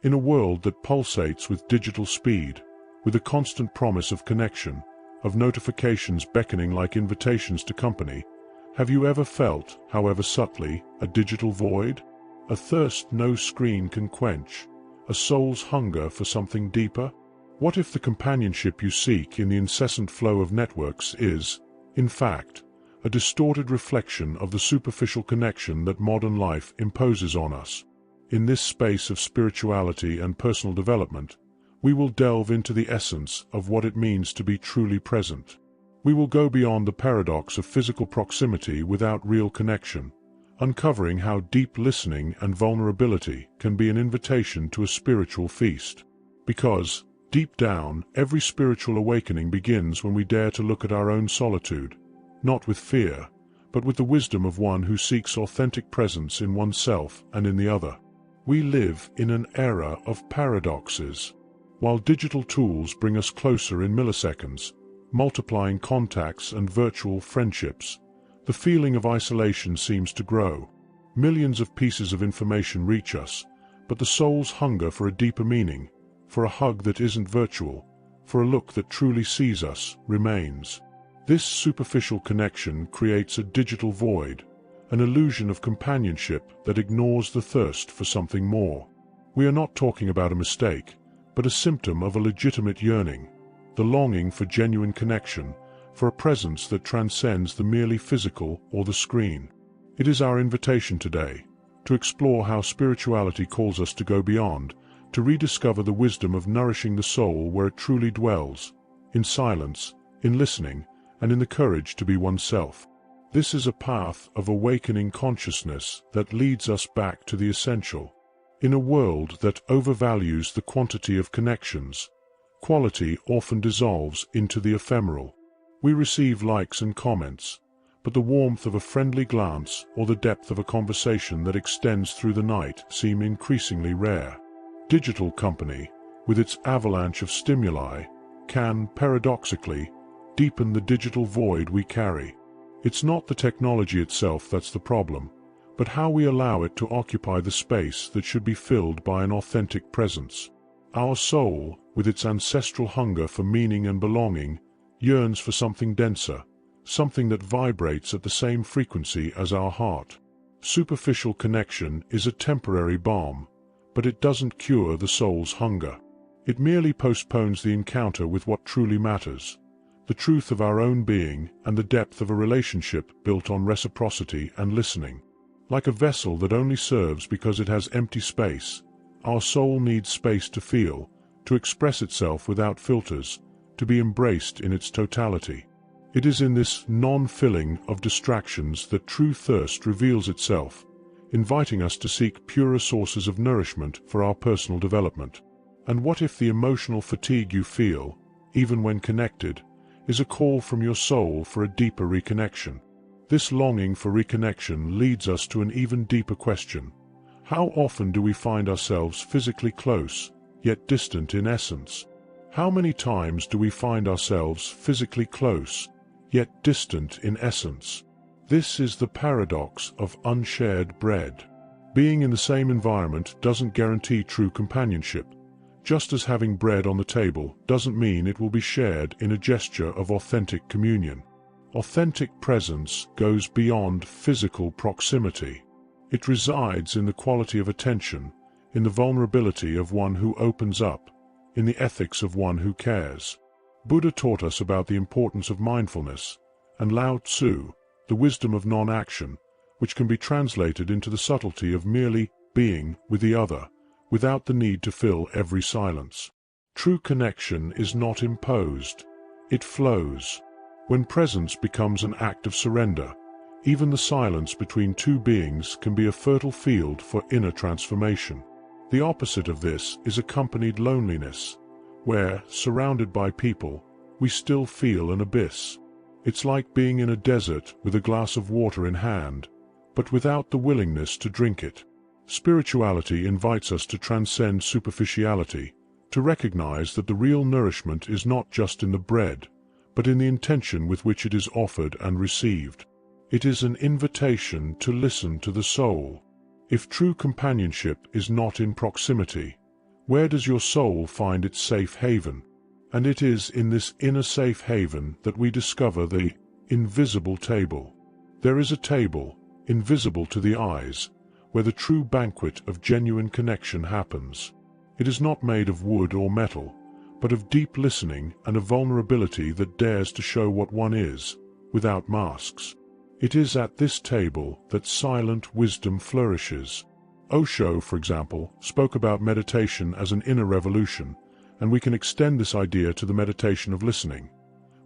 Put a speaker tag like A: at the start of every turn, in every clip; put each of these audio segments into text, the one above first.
A: In a world that pulsates with digital speed, with a constant promise of connection, of notifications beckoning like invitations to company, have you ever felt, however subtly, a digital void? A thirst no screen can quench, a soul's hunger for something deeper? What if the companionship you seek in the incessant flow of networks is, in fact, a distorted reflection of the superficial connection that modern life imposes on us? In this space of spirituality and personal development, we will delve into the essence of what it means to be truly present. We will go beyond the paradox of physical proximity without real connection, uncovering how deep listening and vulnerability can be an invitation to a spiritual feast. Because, deep down, every spiritual awakening begins when we dare to look at our own solitude, not with fear, but with the wisdom of one who seeks authentic presence in oneself and in the other. We live in an era of paradoxes. While digital tools bring us closer in milliseconds, multiplying contacts and virtual friendships, the feeling of isolation seems to grow. Millions of pieces of information reach us, but the soul's hunger for a deeper meaning, for a hug that isn't virtual, for a look that truly sees us, remains. This superficial connection creates a digital void, an illusion of companionship that ignores the thirst for something more. We are not talking about a mistake, but a symptom of a legitimate yearning, the longing for genuine connection, for a presence that transcends the merely physical or the screen. It is our invitation today to explore how spirituality calls us to go beyond, to rediscover the wisdom of nourishing the soul where it truly dwells, in silence, in listening, and in the courage to be oneself. This is a path of awakening consciousness that leads us back to the essential. In a world that overvalues the quantity of connections, quality often dissolves into the ephemeral. We receive likes and comments, but the warmth of a friendly glance or the depth of a conversation that extends through the night seem increasingly rare. Digital company, with its avalanche of stimuli, can, paradoxically, deepen the digital void we carry. It's not the technology itself that's the problem, but how we allow it to occupy the space that should be filled by an authentic presence. Our soul, with its ancestral hunger for meaning and belonging, yearns for something denser, something that vibrates at the same frequency as our heart. Superficial connection is a temporary balm, but it doesn't cure the soul's hunger. It merely postpones the encounter with what truly matters, the truth of our own being and the depth of a relationship built on reciprocity and listening. Like a vessel that only serves because it has empty space, our soul needs space to feel, to express itself without filters, to be embraced in its totality. It is in this non-filling of distractions that true thirst reveals itself, inviting us to seek purer sources of nourishment for our personal development. And what if the emotional fatigue you feel, even when connected, is a call from your soul for a deeper reconnection? This longing for reconnection leads us to an even deeper question. How often do we find ourselves physically close, yet distant in essence? How many times do we find ourselves physically close, yet distant in essence? This is the paradox of unshared bread. Being in the same environment doesn't guarantee true companionship, just as having bread on the table doesn't mean it will be shared in a gesture of authentic communion. Authentic presence goes beyond physical proximity. It resides in the quality of attention, in the vulnerability of one who opens up, in the ethics of one who cares. Buddha taught us about the importance of mindfulness, and Lao Tzu, the wisdom of non-action, which can be translated into the subtlety of merely being with the other, without the need to fill every silence. True connection is not imposed, it flows. When presence becomes an act of surrender, even the silence between two beings can be a fertile field for inner transformation. The opposite of this is accompanied loneliness, where, surrounded by people, we still feel an abyss. It's like being in a desert with a glass of water in hand, but without the willingness to drink it. Spirituality invites us to transcend superficiality, to recognize that the real nourishment is not just in the bread, but in the intention with which it is offered and received. It is an invitation to listen to the soul. If true companionship is not in proximity, Where does your soul find its safe haven? And it is in this inner safe haven that we discover the invisible table. There is a table, invisible to the eyes, where the true banquet of genuine connection happens. It is not made of wood or metal, but of deep listening and a vulnerability that dares to show what one is, without masks. It is at this table that silent wisdom flourishes. Osho, for example, spoke about meditation as an inner revolution, and we can extend this idea to the meditation of listening.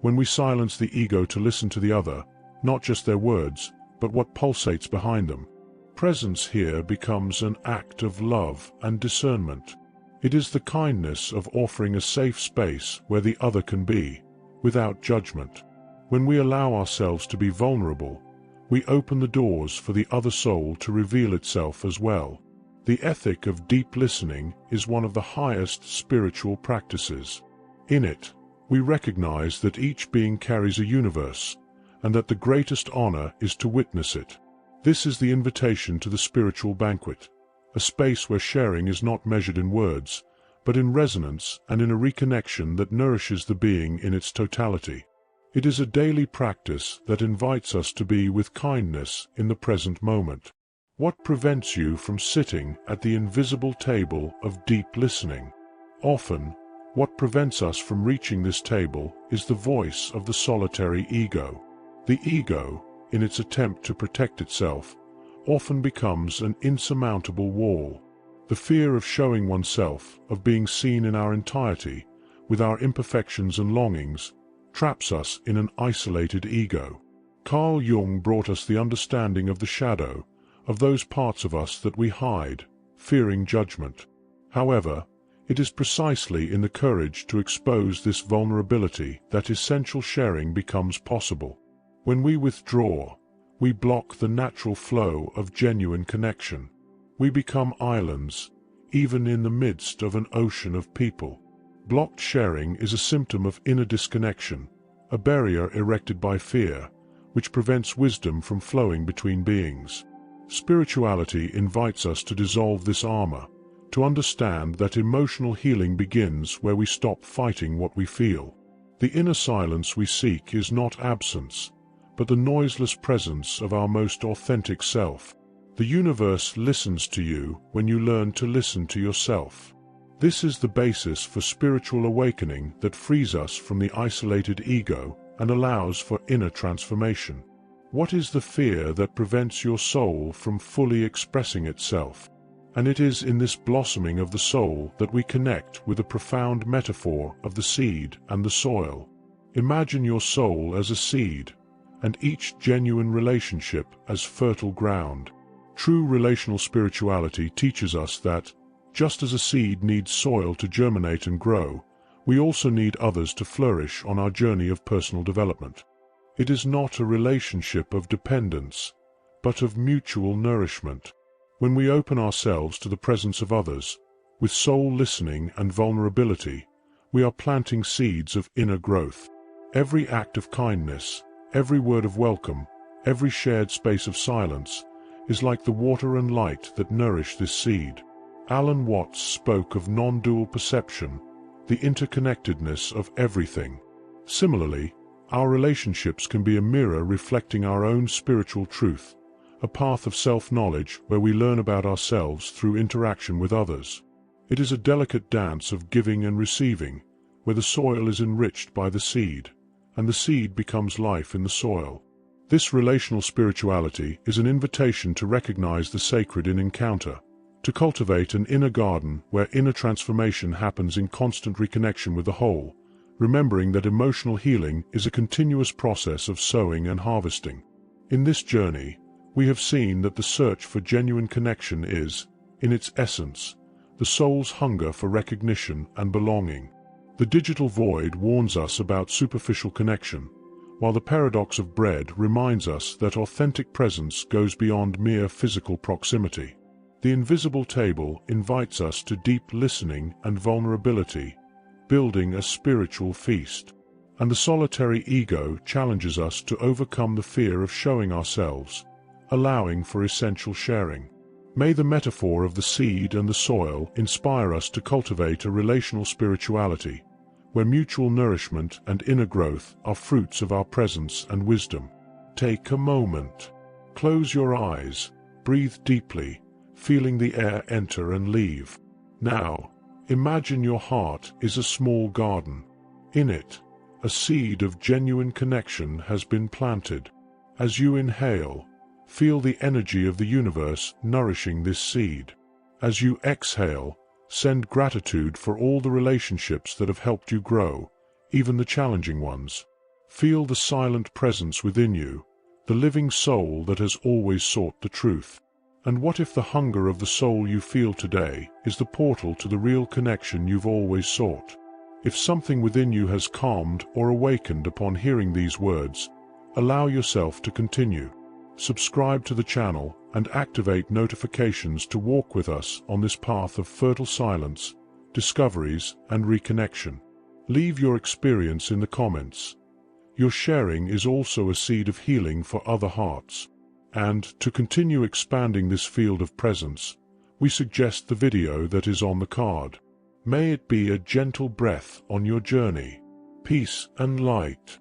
A: When we silence the ego to listen to the other, not just their words, but what pulsates behind them, presence here becomes an act of love and discernment. It is the kindness of offering a safe space where the other can be, without judgment. When we allow ourselves to be vulnerable, we open the doors for the other soul to reveal itself as well. The ethic of deep listening is one of the highest spiritual practices. In it, we recognize that each being carries a universe, and that the greatest honor is to witness it. This is the invitation to the spiritual banquet, a space where sharing is not measured in words, but in resonance and in a reconnection that nourishes the being in its totality. It is a daily practice that invites us to be with kindness in the present moment. What prevents you from sitting at the invisible table of deep listening? Often, what prevents us from reaching this table is the voice of the solitary ego. The ego, in its attempt to protect itself, often becomes an insurmountable wall. The fear of showing oneself, of being seen in our entirety, with our imperfections and longings, traps us in an isolated ego. Carl Jung brought us the understanding of the shadow, of those parts of us that we hide, fearing judgment. However, it is precisely in the courage to expose this vulnerability that essential sharing becomes possible. When we withdraw, we block the natural flow of genuine connection. We become islands, even in the midst of an ocean of people. Blocked sharing is a symptom of inner disconnection, a barrier erected by fear, which prevents wisdom from flowing between beings. Spirituality invites us to dissolve this armor, to understand that emotional healing begins where we stop fighting what we feel. The inner silence we seek is not absence, but the noiseless presence of our most authentic self. The universe listens to you when you learn to listen to yourself. This is the basis for spiritual awakening that frees us from the isolated ego and allows for inner transformation. What is the fear that prevents your soul from fully expressing itself? And it is in this blossoming of the soul that we connect with a profound metaphor of the seed and the soil. Imagine your soul as a seed, and each genuine relationship as fertile ground. True relational spirituality teaches us that, just as a seed needs soil to germinate and grow, we also need others to flourish on our journey of personal development. It is not a relationship of dependence, but of mutual nourishment. When we open ourselves to the presence of others, with soul listening and vulnerability, we are planting seeds of inner growth. Every act of kindness, every word of welcome, every shared space of silence, is like the water and light that nourish this seed. Alan Watts spoke of non-dual perception, the interconnectedness of everything. Similarly, our relationships can be a mirror reflecting our own spiritual truth, a path of self-knowledge where we learn about ourselves through interaction with others. It is a delicate dance of giving and receiving, where the soil is enriched by the seed, and the seed becomes life in the soil. This relational spirituality is an invitation to recognize the sacred in encounter, to cultivate an inner garden where inner transformation happens in constant reconnection with the whole, remembering that emotional healing is a continuous process of sowing and harvesting. In this journey, we have seen that the search for genuine connection is, in its essence, the soul's hunger for recognition and belonging. The digital void warns us about superficial connection, while the paradox of bread reminds us that authentic presence goes beyond mere physical proximity. The invisible table invites us to deep listening and vulnerability, building a spiritual feast. And the solitary ego challenges us to overcome the fear of showing ourselves, allowing for essential sharing. May the metaphor of the seed and the soil inspire us to cultivate a relational spirituality, where mutual nourishment and inner growth are fruits of our presence and wisdom. Take a moment. Close your eyes, breathe deeply, feeling the air enter and leave. Now, imagine your heart is a small garden. In it, a seed of genuine connection has been planted. As you inhale, feel the energy of the universe nourishing this seed. As you exhale, send gratitude for all the relationships that have helped you grow, even the challenging ones. Feel the silent presence within you, the living soul that has always sought the truth. And what if the hunger of the soul you feel today is the portal to the real connection you've always sought? If something within you has calmed or awakened upon hearing these words, allow yourself to continue. Subscribe to the channel and activate notifications to walk with us on this path of fertile silence, discoveries, and reconnection. Leave your experience in the comments. Your sharing is also a seed of healing for other hearts. And to continue expanding this field of presence, we suggest the video that is on the card. May it be a gentle breath on your journey. Peace and light.